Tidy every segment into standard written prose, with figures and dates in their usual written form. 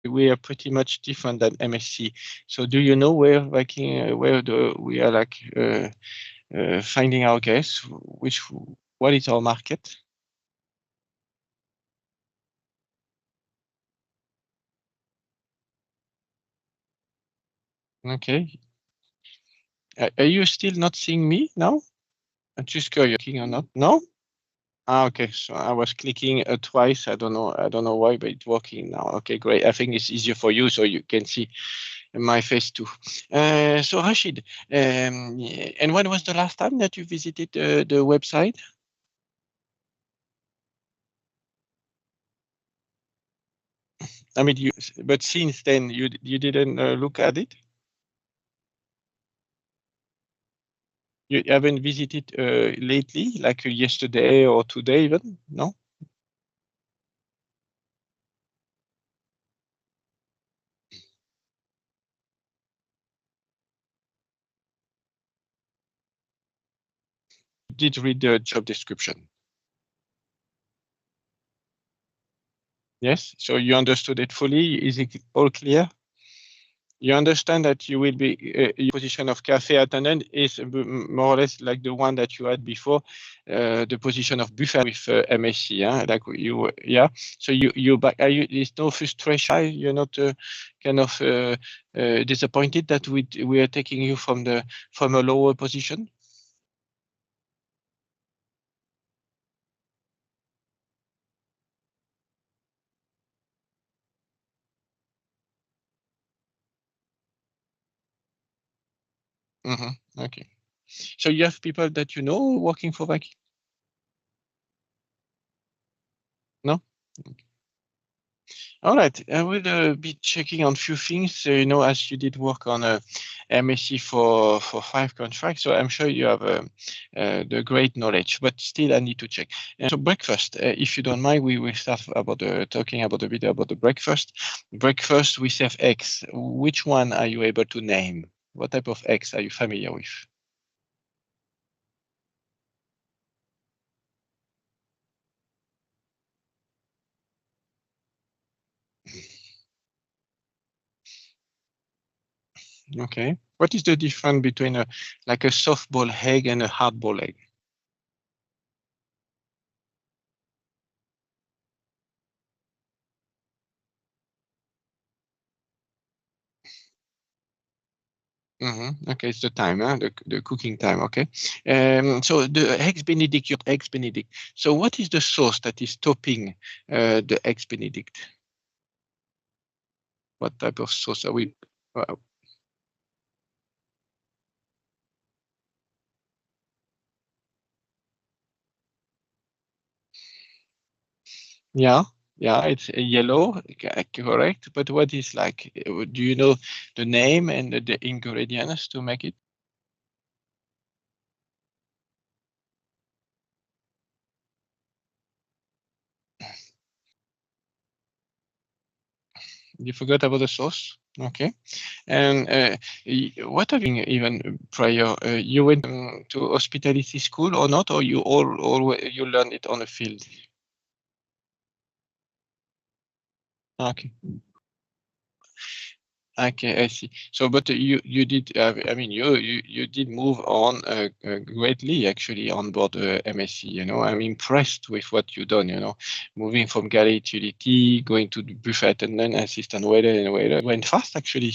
we are pretty much different than MSc. So do you know where working, we are like finding our guests, what is our market? Okay. Are you still not seeing me now? I'm just curious, clicking or not? No? Ah, okay. So I was clicking twice. I don't know. I don't know why, but it's working now. Okay, great. I think it's easier for you, so you can see my face too. So Rashid, and when was the last time that you visited the website? I mean, but since then you didn't look at it. You haven't visited lately, like yesterday or today even? No? Did read the job description. Yes. So you understood it fully. Is it all clear? You understand that you will be your position of cafe attendant is more or less like the one that you had before, the position of buffet with MSc, yeah, like you, yeah. So you back. Are you? There's no frustration. You're not kind of disappointed that we are taking you from a lower position. Okay. So you have people that you know working for Vac? No? All right. I will be checking on a few things, as you did work on a MSc for 5 contracts, so I'm sure you have the great knowledge, but still I need to check. And so breakfast, if you don't mind, we will start about talking about a bit about the breakfast. Breakfast, we serve eggs. Which one are you able to name? What type of eggs are you familiar with? Okay. What is the difference between like a soft boiled egg and a hard boiled egg? Okay, it's the time, huh? The cooking time. Okay. So the eggs Benedict, your eggs Benedict. So what is the sauce that is topping the eggs Benedict? What type of sauce are we? Uh, yeah, yeah, it's yellow, correct. But what is like? Do you know the name and the ingredients to make it? You forgot about the sauce. Okay. And what have you even prior? You went to hospitality school or not, or you all you learned it on the field? Okay, okay, I see. So, but you did. I mean, you did move on greatly actually on board MSc. I'm impressed with what you done. Moving from galley to utility, going to the buffet and then assistant waiter and waiter. Went fast actually.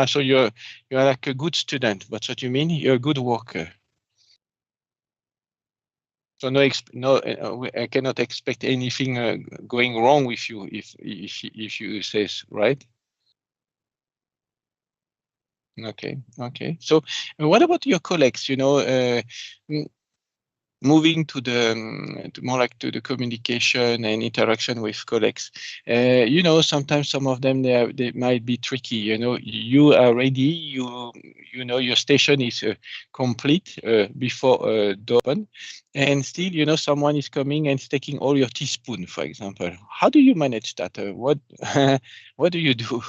So you're like a good student. That's what you mean? You're a good worker. So no, I cannot expect anything going wrong with you if you says right. Okay, okay. So what about your colleagues? Moving to to more like to the communication and interaction with colleagues. Sometimes some of them they might be tricky. You are ready. Your station is complete before the open, and still someone is coming and taking all your teaspoon, for example. How do you manage that? What what do you do?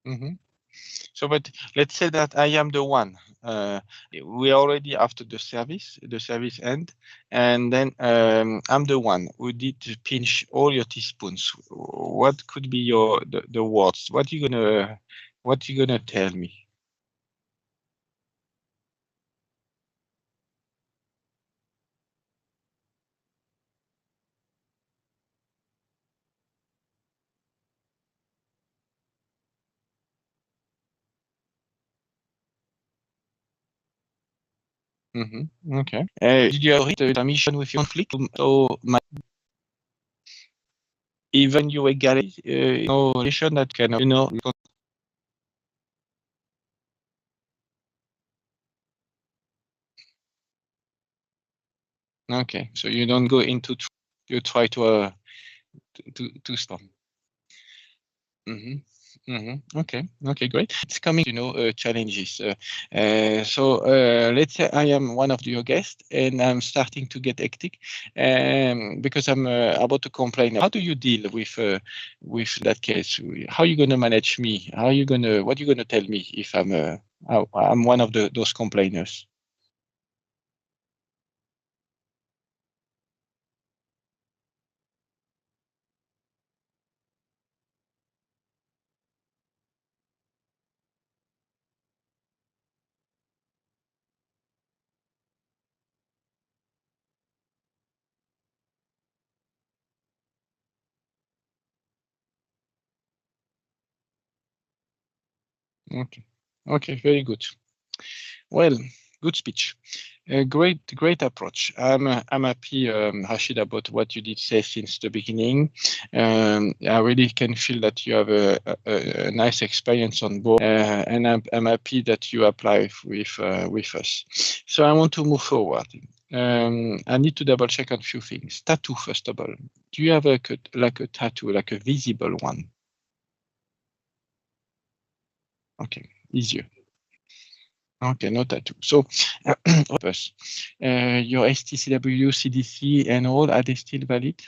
Mm-hmm. So, but let's say that I am the one. We already after the service end, and then I'm the one who did to pinch all your teaspoons. What could be the words? What you gonna tell me? Mm-hmm. Okay. Did you ever read the mission with your conflict? So, even you equally, relation that can, okay. So you don't go into, you try to stop. Mm-hmm. Mm-hmm. Okay. Okay, great. It's coming, challenges. Let's say I am one of your guests and I'm starting to get hectic because I'm about to complain. How do you deal with that case? How are you going to manage me? What are you going to tell me if I'm one of those complainers? Okay. Okay, very good. Well, good speech. Great approach. I'm happy, Rashid, about what you did say since the beginning. I really can feel that you have a nice experience on board, and I'm happy that you apply with us. So I want to move forward. I need to double check on a few things. Tattoo, first of all. Do you have like a tattoo, like a visible one? Okay, easier. Okay, no tattoo. So, us, your STCW, CDC, and all, are they still valid?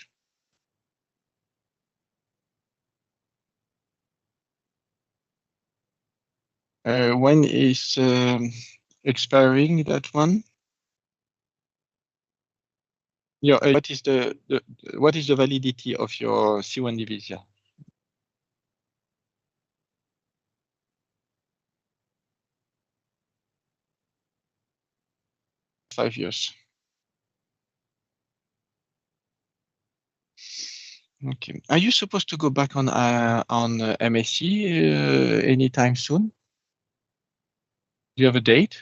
When is expiring that one? What is what is the validity of your C1 visa? 5 years. Okay. Are you supposed to go back on MSc anytime soon? Do you have a date?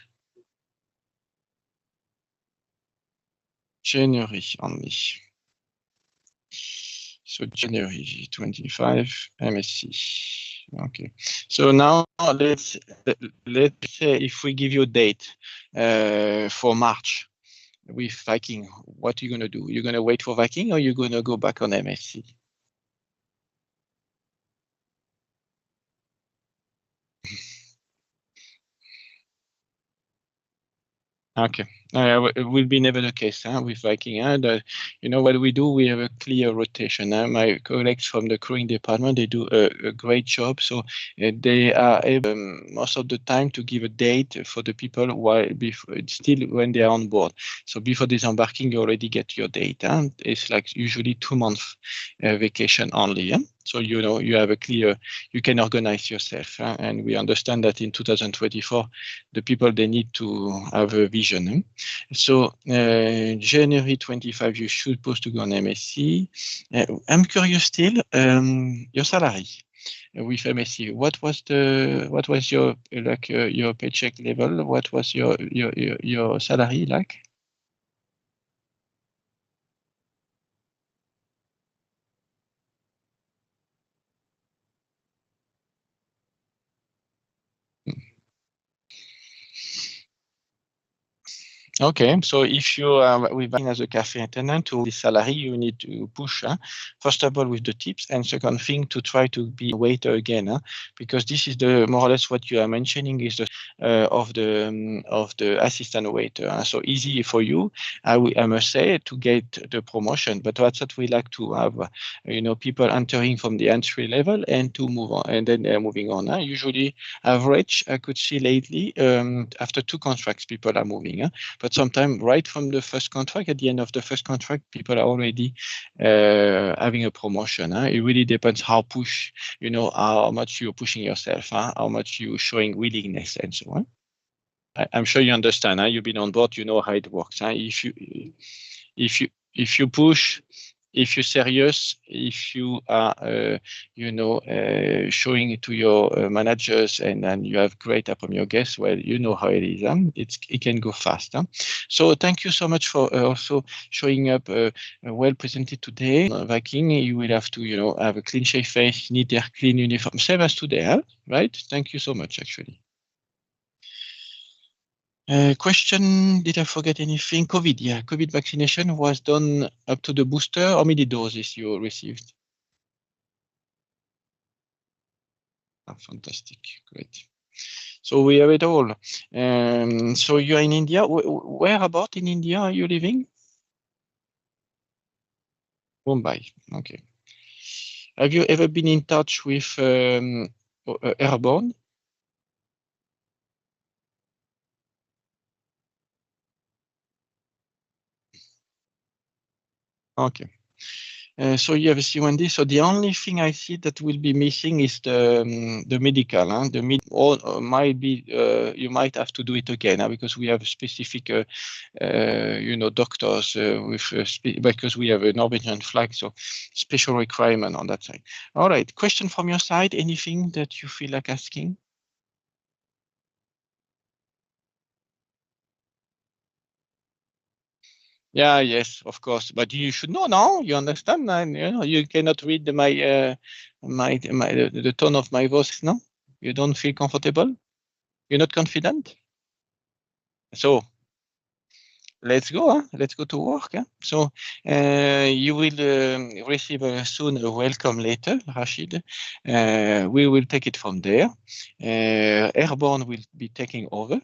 January only. So January 25, MSc. Okay. So now let's say if we give you a date for March with Viking, what are you gonna do? You're gonna wait for Viking or you're gonna go back on MSc? Okay. It will be never the case with Viking. You know what we do? We have a clear rotation. My colleagues from the crewing department, they do a great job. So they are able most of the time to give a date for the people while before, still when they are on board. So before disembarking, you already get your date. It's like usually 2 months vacation only. Yeah? So you have a clear, you can organize yourself. And we understand that in 2024, the people they need to have a vision. So January 25, you should supposed to go on MSc. I'm curious still, your salary with MSc. What was your your paycheck level? What was your salary like? Okay, so if you are working as a cafe attendant to this salary, you need to push, first of all with the tips, and second thing to try to be a waiter again, because this is the more or less what you are mentioning is the of the assistant waiter. So easy for you, I must say, to get the promotion. But that's what we like to have, people entering from the entry level and to move on, and then moving on. Usually, average I could see lately after 2 contracts, people are moving. But sometimes right from the first contract, at the end of the first contract, people are already having a promotion. It really depends how how much you're pushing yourself, how much you're showing willingness and so on. I'm sure you understand. You've been on board, you know how it works. If you push, if you're serious, if you are, showing it to your managers and you have great up on your guests, well, you know how it is. It can go fast. So thank you so much for also showing up well presented today. Viking, you will have to, have a clean shave face, neat hair, clean uniform, same as today, right? Thank you so much, actually. Question, did I forget anything? COVID, yeah. COVID vaccination was done up to the booster. How many doses you received? Fantastic, great. So we have it all. So you're in India. Where about in India are you living? Mumbai, okay. Have you ever been in touch with Airborne? Okay. So you have a C1D. So the only thing I see that will be missing is the medical. Or might be you might have to do it again because we have specific, doctors with because we have a Norwegian flag, so special requirement on that side. All right. Question from your side. Anything that you feel like asking? Yeah, yes, of course. But you should know now. You understand? And, you cannot read the tone of my voice. No, you don't feel comfortable. You're not confident. So let's go. Let's go to work. So you will receive soon a welcome letter, Rashid. We will take it from there. Airborne will be taking over.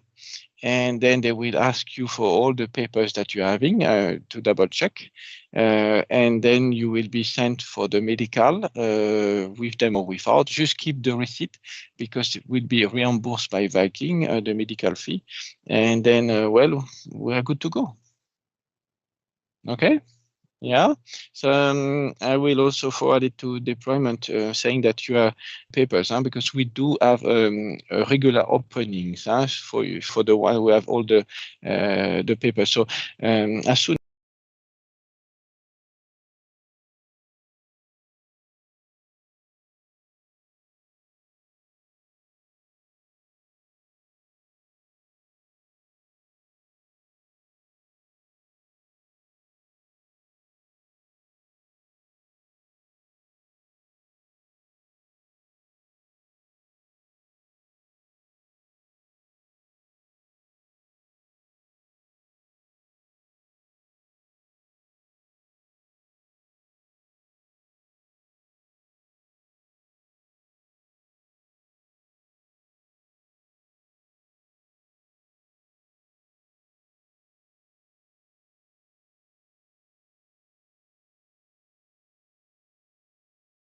And then they will ask you for all the papers that you're having to double check. And then you will be sent for the medical with them or without. Just keep the receipt because it will be reimbursed by Viking, the medical fee. And then, well, we're good to go. Okay. Yeah. So I will also forward it to deployment saying that you are papers, because we do have regular openings for you, for the one who have all the papers. So as soon